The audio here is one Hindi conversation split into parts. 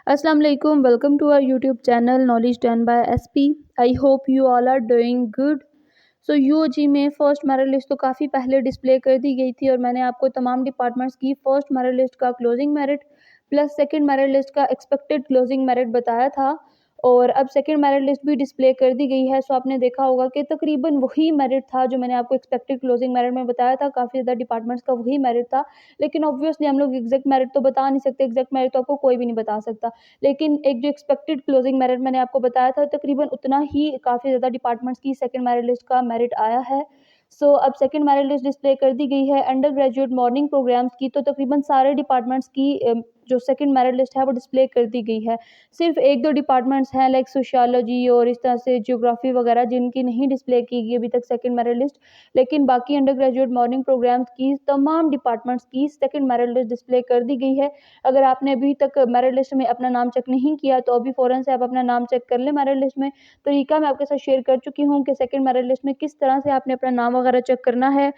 Assalamu alaikum. Welcome to our YouTube channel Knowledge Done by SP. I hope you all are doing good. सो यूओजी में फ़र्स्ट मेरिट लिस्ट तो काफ़ी पहले डिस्प्ले कर दी गई थी और मैंने आपको तमाम डिपार्टमेंट्स की फ़र्स्ट मेरिट लिस्ट का closing merit plus second merit list का एक्सपेक्टेड क्लोजिंग मेरिट बताया था और अब सेकंड मेरिट लिस्ट भी डिस्प्ले कर दी गई है। सो आपने देखा होगा कि तकरीबन वही मेरिट था जो मैंने आपको एक्सपेक्टेड क्लोजिंग मेरिट में बताया था, काफ़ी ज़्यादा डिपार्टमेंट्स का वही मेरिट था। लेकिन ऑब्वियसली हम लोग एग्जैक्ट मेरिट तो बता नहीं सकते, एग्जैक्ट मेरिट तो आपको कोई भी नहीं बता सकता। लेकिन एक जो एक्सपेक्टेड क्लोजिंग मेरिट मैंने आपको बताया था तकरीबन उतना ही काफ़ी ज़्यादा डिपार्टमेंट्स की सेकंड मेरिट लिस्ट का मेरिट आया है। अब सेकंड मेरिट लिस्ट डिस्प्ले कर दी गई है अंडर ग्रेजुएट मॉर्निंग प्रोग्राम्स की, तो तकरीबन सारे डिपार्टमेंट्स की जो सेकंड मेरिट लिस्ट है वो डिस्प्ले कर दी गई है। सिर्फ एक दो डिपार्टमेंट्स हैं लाइक सोशियोलॉजी और इस तरह से ज्योग्राफी वगैरह जिनकी नहीं डिस्प्ले की गई अभी तक सेकंड मेरिट लिस्ट, लेकिन बाकी अंडर ग्रेजुएट मॉर्निंग प्रोग्राम्स की तमाम डिपार्टमेंट्स की सेकंड मेरिट लिस्ट डिस्प्ले कर दी गई है। अगर आपने अभी तक मेरिट लिस्ट में अपना नाम चेक नहीं किया तो अभी फ़ौरन से आप अपना नाम चेक कर लें। मेरिट लिस्ट में तरीका मैं आपके साथ शेयर कर चुकी हूँ कि सेकंड मेरिट लिस्ट में किस तरह से आपने अपना नाम वगैरह चेक करना है।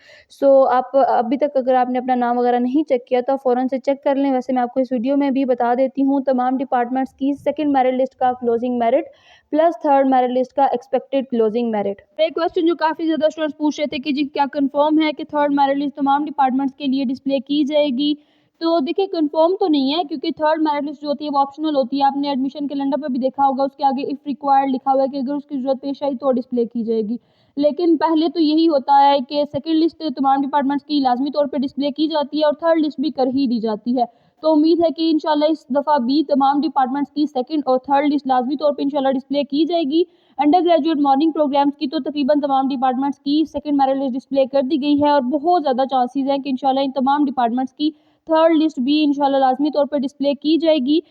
आप अभी तक अगर आपने अपना नाम वगैरह नहीं चेक किया तो आप फ़ौरन से चेक कर लें। वैसे मैं आपको इस वीडियो में भी बता देती हूँ तमाम डिपार्टमेंट्स की सेकंड मेरिट लिस्ट का closing merit plus third merit list का एक्सपेक्टेड क्लोजिंग मेरिट। एक क्वेश्चन जो काफ़ी ज़्यादा स्टूडेंट्स पूछ रहे थे कि जी क्या कंफर्म है कि थर्ड मेरिट लिस्ट तमाम डिपार्टमेंट्स के लिए डिस्प्ले की जाएगी। तो देखिए कंफर्म तो नहीं है क्योंकि थर्ड मेरिट लिस्ट जो होती है वो ऑप्शनल होती है। आपने एडमिशन कैलेंडर पर भी देखा होगा, उसके आगे इफ़ रिक्वायर्ड लिखा हुआ है कि अगर उसकी ज़रूरत पेश आई तो डिस्प्ले की जाएगी। लेकिन पहले तो यही होता है कि सेकंड लिस्ट तमाम डिपार्टमेंट्स की लाजमी तौर पे डिस्प्ले की जाती है और थर्ड लिस्ट भी कर ही दी जाती है। तो उम्मीद है कि इंशाल्लाह इस दफ़ा भी तमाम डिपार्टमेंट्स की सेकंड और थर्ड लिस्ट लाजमी तौर पे इंशाल्लाह डिस्प्ले की जाएगी। अंडर ग्रेजुएट मॉर्निंग प्रोग्राम्स की तो तकरीबन तमाम डिपार्टमेंट्स की सेकंड मेरिट लिस्ट डिस्प्ले कर दी गई है और बहुत ज़्यादा चांसेस हैं कि इंशाल्लाह इन तमाम डिपार्टमेंट्स की थर्ड लिस्ट भी इंशाल्लाह लाजमी तौर पर डिस्प्ले की जाएगी।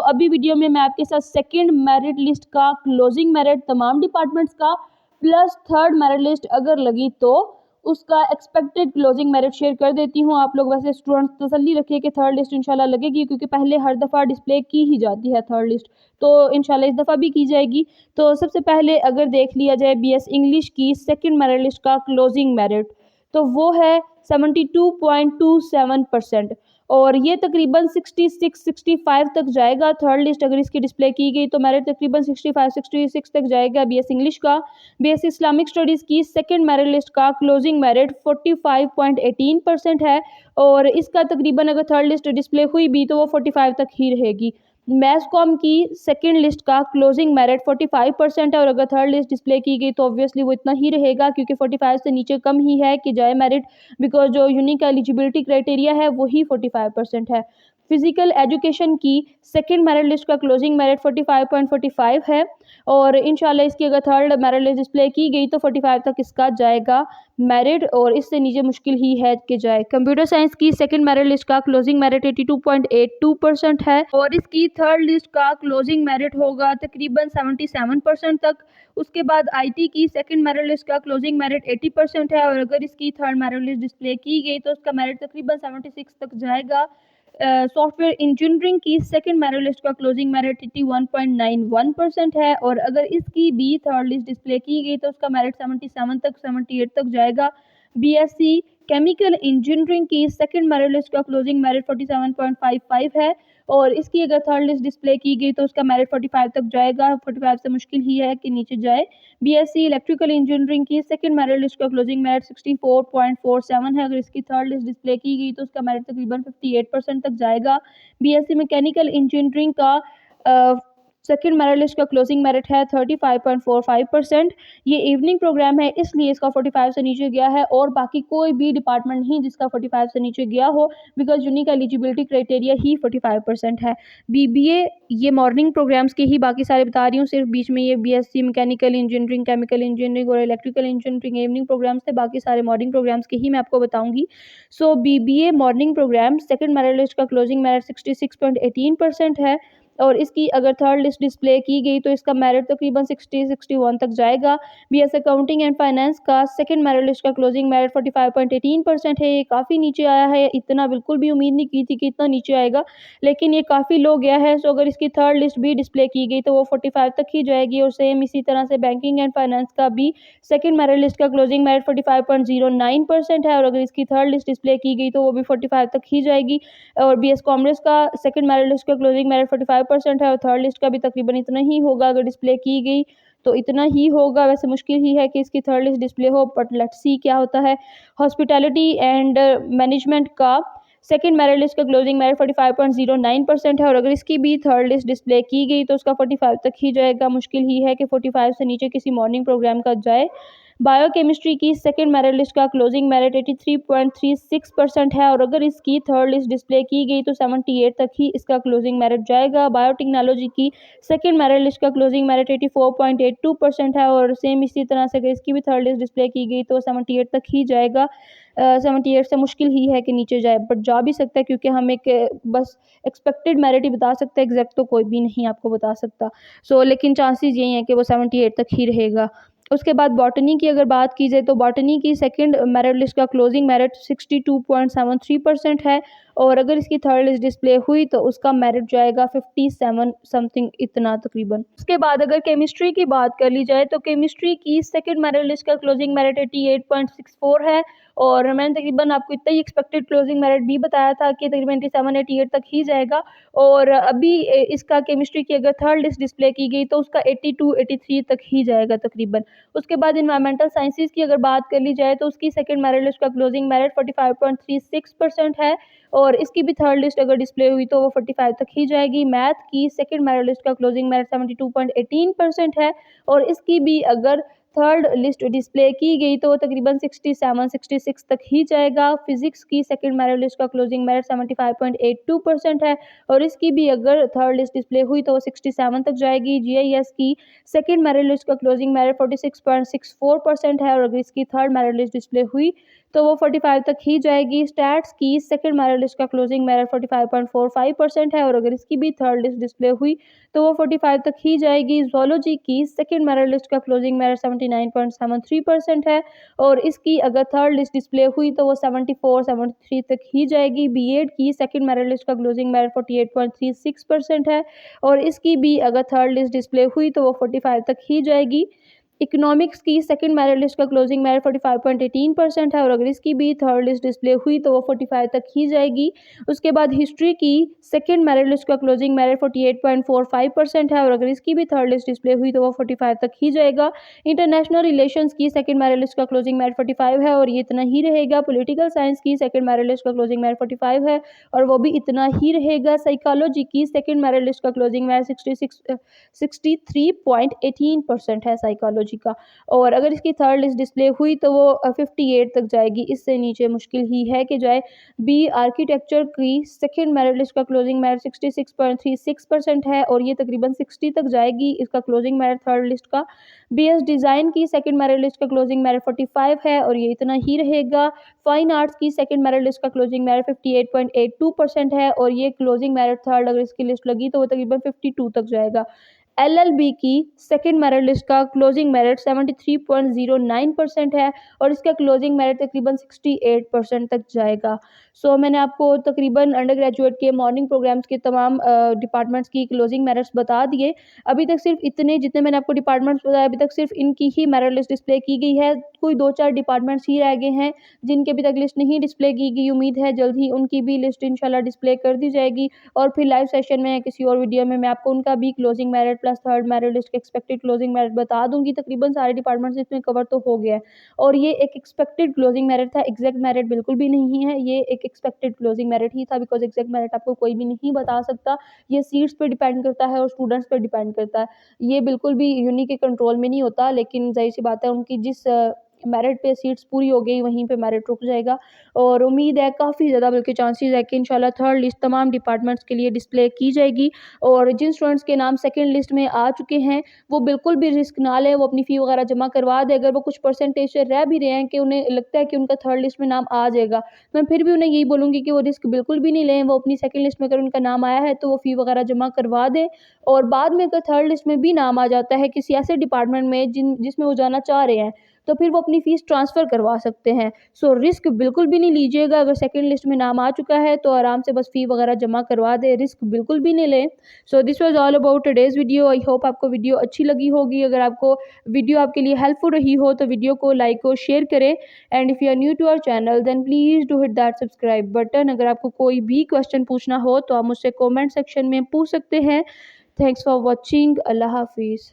अभी वीडियो में मैं आपके साथ सेकंड मेरिट लिस्ट का क्लोजिंग मेरिट तमाम डिपार्टमेंट्स का प्लस थर्ड मेरिट लिस्ट अगर लगी तो उसका एक्सपेक्टेड क्लोजिंग मेरिट शेयर कर देती हूँ। आप लोग वैसे स्टूडेंट्स तसल्ली रखिए कि थर्ड लिस्ट इंशाल्लाह लगेगी क्योंकि पहले हर दफ़ा डिस्प्ले की ही जाती है थर्ड लिस्ट, तो इंशाल्लाह इस दफ़ा भी की जाएगी। तो सबसे पहले अगर देख लिया जाए बीएस इंग्लिश की सेकंड मेरिट लिस्ट का क्लोजिंग मेरिट तो वो है 72.27% और ये तकरीबन 66-65 तक जाएगा। थर्ड लिस्ट अगर इसकी डिस्प्ले की गई तो मेरिट तकरीबन 65-66 तक जाएगा बीएस इंग्लिश का। बीएस इस्लामिक स्टडीज़ की सेकंड मेरिट लिस्ट का क्लोजिंग मेरिट 45.18% है और इसका तकरीबन अगर थर्ड लिस्ट डिस्प्ले हुई भी तो वो 45 तक ही रहेगी। मैथ्स कॉम की सेकंड लिस्ट का क्लोजिंग मेरिट 45% है और अगर थर्ड लिस्ट डिस्प्ले की गई तो ऑब्वियसली वो इतना ही रहेगा क्योंकि 45 से नीचे कम ही है कि जाए मेरिट, बिकॉज जो यूनिक एलिजिबिलिटी क्राइटेरिया है वही 45% है। फिजिकल एजुकेशन की सेकंड मेरिट लिस्ट का क्लोजिंग मेरिट 45.45 है और इंशाल्लाह इसकी अगर थर्ड मेरिट लिस्ट डिस्प्ले की गई तो 45 तक इसका जाएगा मेरिट और इससे नीचे मुश्किल ही है कि जाए। कंप्यूटर साइंस की सेकंड मेरिट लिस्ट का क्लोजिंग मेरिट 82.82% है और इसकी थर्ड लिस्ट का क्लोजिंग मेरिट होगा तकरीबन 77% तक। उसके बाद आईटी की सेकंड मेरिट लिस्ट का क्लोजिंग मेरिट 80% है और अगर इसकी थर्ड मेरिट लिस्ट डिस्प्ले की गई तो उसका मेरिट तकरीबन 76 तक जाएगा। सॉफ्टवेयर इंजीनियरिंग की सेकंड मेरिट लिस्ट का क्लोजिंग मेरिट 81.91% है और अगर इसकी भी थर्ड लिस्ट डिस्प्ले की गई तो उसका मेरिट 78 तक जाएगा। बीएससी केमिकल इंजीनियरिंग की सेकंड मेरिट लिस्ट का क्लोजिंग मेरिट 47.55 है और इसकी अगर थर्ड लिस्ट डिस्प्ले की गई तो उसका मेरिट 45 तक जाएगा। 45 से मुश्किल ही है कि नीचे जाए। बीएससी इलेक्ट्रिकल इंजीनियरिंग की सेकंड मेरिट लिस्ट का क्लोजिंग मेरिट 64.47 है, अगर इसकी थर्ड लिस्ट डिस्प्ले की गई तो उसका मेरिट तकरीबन 58% तक जाएगा। बीएससी मैकेनिकल इंजीनियरिंग का सेकंड मेरिट लिस्ट का क्लोजिंग मेरिट है 35.45%। ये इवनिंग प्रोग्राम है इसलिए इसका 45 से नीचे गया है और बाकी कोई भी डिपार्टमेंट नहीं जिसका 45 से नीचे गया हो, बिकॉज यूनिक एलिजिबिलिटी क्राइटेरिया ही 45% है। बीबीए ये मॉर्निंग प्रोग्राम्स के ही बाकी सारे बता रही हूँ, सिर्फ बीच में ये BSc mechanical engineering, chemical engineering और इलेक्ट्रिकल इंजीनियरिंग इवनिंग प्रोग्राम्स थे, बाकी सारे मॉर्निंग प्रोग्राम्स के ही मैं आपको बताऊंगी। BBA morning programme second merit list का क्लोजिंग मेरिट 66.18% है और इसकी अगर थर्ड लिस्ट डिस्प्ले की गई तो इसका मेरिट तकरीबन 60-61 तक जाएगा। बीएस अकाउंटिंग एंड फाइनेंस का सेकंड मेरिट लिस्ट का क्लोजिंग मेरिट 45.18% है। ये काफ़ी नीचे आया है, इतना बिल्कुल भी उम्मीद नहीं की थी कि इतना नीचे आएगा, लेकिन ये काफ़ी लो गया है। अगर इसकी थर्ड लिस्ट भी डिस्प्ले की गई तो वो 45 तक ही जाएगी और सेम इसी तरह से बैंकिंग एंड फाइनेंस का भी सेकंड मेरिट लिस्ट का क्लोजिंग मेरिट 45.09% है और अगर इसकी थर्ड लिस्ट डिस्प्ले की गई तो वो भी 45 तक ही जाएगी। और बीएस कॉमर्स का सेकंड मेरिट लिस्ट का क्लोजिंग मेरिट 45% है और थर्ड लिस्ट का भी तकरीबन इतना ही होगा। अगर डिस्प्ले की गई तो इतना ही होगा। वैसे मुश्किल ही है कि इसकी थर्ड लिस्ट डिस्प्ले हो, बट लेट्स सी क्या होता है। हॉस्पिटैलिटी एंड मैनेजमेंट का सेकंड मेरिट लिस्ट का क्लोजिंग मेरिट 45.09% है और अगर इसकी भी थर्ड लिस्ट डिस्प्ले की गई तो उसका 45 तक ही जाएगा। मुश्किल ही है कि 45 से नीचे किसी मॉर्निंग प्रोग्राम का जाए। बायोकेमिस्ट्री की सेकंड मेरिट लिस्ट का क्लोजिंग मेरिट 83.36% है और अगर इसकी थर्ड लिस्ट डिस्प्ले की गई तो 78 तक ही इसका क्लोजिंग मेरिट जाएगा। बायोटेक्नोलॉजी की सेकंड मेरिट लिस्ट का क्लोजिंग मेरिट 84.82% है और सेम इसी तरह से अगर इसकी भी थर्ड लिस्ट डिस्प्ले की गई तो 78 तक ही जाएगा। 78 से मुश्किल ही है कि नीचे जाए, बट जा भी सकता है क्योंकि हम एक बस एक्सपेक्टेड मेरिट ही बता सकते हैं, एग्जैक्ट तो कोई भी नहीं आपको बता सकता। लेकिन चांसेस यही हैं कि वो 78 तक ही रहेगा। उसके बाद बॉटनी की अगर बात की जाए तो बॉटनी की सेकंड मेरिट लिस्ट का क्लोजिंग मेरिट 62.73% है और अगर इसकी थर्ड लिस्ट डिस्प्ले हुई तो उसका मेरिट जाएगा 57 समथिंग इतना तकरीबन। उसके बाद अगर केमिस्ट्री की बात कर ली जाए तो केमिस्ट्री की सेकंड मेरिट लिस्ट का क्लोजिंग मेरिट 88.64 है और मैंने तकरीबन आपको इतना ही एक्सपेक्टेड क्लोजिंग मेरिट भी बताया था कि तकरीबन 87-88 तक ही जाएगा और अभी इसका केमिस्ट्री की अगर थर्ड लिस्ट डिस्प्ले की गई तो उसका 82-83 तक ही जाएगा तकरीबन। उसके बाद इन्वायरमेंटल साइंसेज की अगर बात कर ली जाए तो उसकी सेकंड मेरिट लिस्ट का क्लोजिंग मेरिट 45.36% है और इसकी भी थर्ड लिस्ट अगर डिस्प्ले हुई तो वो 45 तक ही जाएगी। मैथ की सेकंड मेरिट लिस्ट का क्लोजिंग मेरिट 72.18% है और इसकी भी अगर थर्ड लिस्ट डिस्प्ले की गई तो वो तकरीबन 67-66 तक ही जाएगा। फिजिक्स की सेकंड मेरिट लिस्ट का क्लोजिंग मेरिट 75.82% है और इसकी भी अगर थर्ड लिस्ट डिस्प्ले हुई तो वो 67 तक जाएगी। जीआईएस की सेकंड मेरिट लिस्ट का क्लोजिंग मेरिट 46.64% है और अगर इसकी थर्ड मेरिट लिस्ट डिस्प्ले हुई तो वो 45 तक ही जाएगी। स्टैट्स की सेकंड मेरिट लिस्ट का क्लोजिंग मेरिट 45.45% है और अगर इसकी भी थर्ड लिस्ट डिस्प्ले हुई तो वो 45 तक ही जाएगी। ज़ूलॉजी की सेकंड मेरिट लिस्ट का क्लोजिंग मेरिट 79.73% है और इसकी अगर थर्ड लिस्ट डिस्प्ले हुई तो वो 74-73 तक ही जाएगी। बीएड की सेकंड मेरिट लिस्ट का क्लोजिंग मेरिट 48.36% है और इसकी भी अगर थर्ड लिस्ट डिस्प्ले हुई तो वो 45 तक ही जाएगी। इकोनॉमिक्स की सेकंड मेरिट लिस्ट का क्लोजिंग मेरिट 45.18% है और अगर इसकी भी थर्ड लिस्ट डिस्प्ले हुई तो वो 45 तक ही जाएगी। उसके बाद हिस्ट्री की सेकंड मेरिट लिस्ट का क्लोजिंग मेरिट 48.45% है और अगर इसकी भी थर्ड लिस्ट डिस्प्ले हुई तो वो 45 तक ही जाएगा। इंटरनेशनल रिलेशंस की सेकंड मेरिट लिस्ट का क्लोजिंग मेरिट 45 है और ये इतना ही रहेगा। पॉलिटिकल साइंस की सेकंड मेरिट लिस्ट का क्लोजिंग मेरिट 45 है और वो भी इतना ही रहेगा। साइकोलॉजी की सेकंड मेरिट लिस्ट का क्लोजिंग मेरिट 63.18% है साइकोलॉजी का और अगर इसकी थर्ड लिस्ट डिस्प्ले हुई तो वो 58 तक जाएगी। इससे नीचे मुश्किल ही है कि जाए। बी आर्किटेक्चर की सेकंड मेरिट लिस्ट का क्लोजिंग मेरिट 66.36% है और ये तकरीबन 60 तक जाएगी इसका क्लोजिंग मेरिट थर्ड लिस्ट का। बीएस डिज़ाइन की सेकंड मेरिट लिस्ट का क्लोजिंग मेरिट 45 है और ये इतना ही रहेगा। फाइन आर्ट्स की सेकंड मेरिट लिस्ट का क्लोजिंग मेरिट 58.82% है और ये क्लोजिंग मेरिट थर्ड अगर इसकी लिस्ट लगी तो वो तकरीबन 52 तक जाएगा। एलएलबी की सेकंड मेरिट लिस्ट का क्लोजिंग मेरिट 73.09% है और इसका क्लोजिंग मेरिट तकरीबन 68% तक जाएगा। मैंने आपको तकरीबन अंडर ग्रेजुएट के मॉर्निंग प्रोग्राम्स के तमाम डिपार्टमेंट्स की क्लोजिंग मेरिट्स बता दिए। अभी तक सिर्फ इतने जितने मैंने आपको डिपार्टमेंट्स बताए अभी तक सिर्फ इनकी ही मेरिट लिस्ट डिस्प्ले की गई है। कोई 2-4 डिपार्टमेंट्स ही रह गए हैं जिनके अभी तक लिस्ट नहीं डिस्प्ले की गई। उम्मीद है जल्द ही उनकी भी लिस्ट इंशाल्लाह डिस्प्ले कर दी जाएगी और फिर लाइव सेशन में किसी और वीडियो में मैं आपको उनका भी closing merit plus third merit list के एक्सपेक्टेड क्लोजिंग मेरिट बता दूंगी। तकरीबन सारे डिपार्टमेंट्स इसमें कवर तो हो गया है और ये एक एक्सपेक्टेड क्लोजिंग मेरिट था, एग्जैक्ट मेरिट बिल्कुल भी नहीं है। ये एक एक्सपेक्टेड क्लोजिंग मेरिट ही था बिकॉज एग्जैक्ट मेरिट आपको कोई भी नहीं बता सकता। ये सीट्स पे डिपेंड करता है और स्टूडेंट्स पे डिपेंड करता है। ये बिल्कुल भी यूनी के कंट्रोल में नहीं होता, लेकिन जाहिर सी बात है उनकी जिस मेरिट पे सीट्स पूरी हो गई वहीं पे मेरिट रुक जाएगा और उम्मीद है काफ़ी ज़्यादा बल्कि चांसेस है कि इंशाल्लाह थर्ड लिस्ट तमाम डिपार्टमेंट्स के लिए डिस्प्ले की जाएगी और जिन स्टूडेंट्स के नाम सेकंड लिस्ट में आ चुके हैं वो बिल्कुल भी रिस्क ना लें, वो अपनी फ़ी वगैरह जमा करवा दें। अगर वो कुछ परसेंटेज से रह भी रहे हैं कि उन्हें लगता है कि उनका थर्ड लिस्ट में नाम आ जाएगा, मैं फिर भी उन्हें यही बोलूँगी कि वो रिस्क बिल्कुल भी नहीं लें। वो अपनी सेकंड लिस्ट में अगर उनका नाम आया है तो वो फ़ी वगैरह जमा करवा दें और बाद में अगर थर्ड लिस्ट में भी नाम आ जाता है किसी ऐसे डिपार्टमेंट में जिसमें वो जाना चाह रहे हैं तो फिर वो अपनी फ़ीस ट्रांसफ़र करवा सकते हैं। सो रिस्क बिल्कुल भी नहीं लीजिएगा, अगर सेकंड लिस्ट में नाम आ चुका है तो आराम से बस फ़ी वगैरह जमा करवा दें, रिस्क बिल्कुल भी नहीं लें। So this was all about today's video. I hope आपको वीडियो अच्छी लगी होगी। अगर आपको वीडियो आपके लिए हेल्पफुल रही हो तो वीडियो को लाइक और शेयर करें, and if you are new to our channel then please do hit that subscribe button. अगर आपको कोई भी क्वेश्चन पूछना हो तो आप मुझसे कमेंट सेक्शन में पूछ सकते हैं। Thanks for watching. अल्लाह हाफिज़।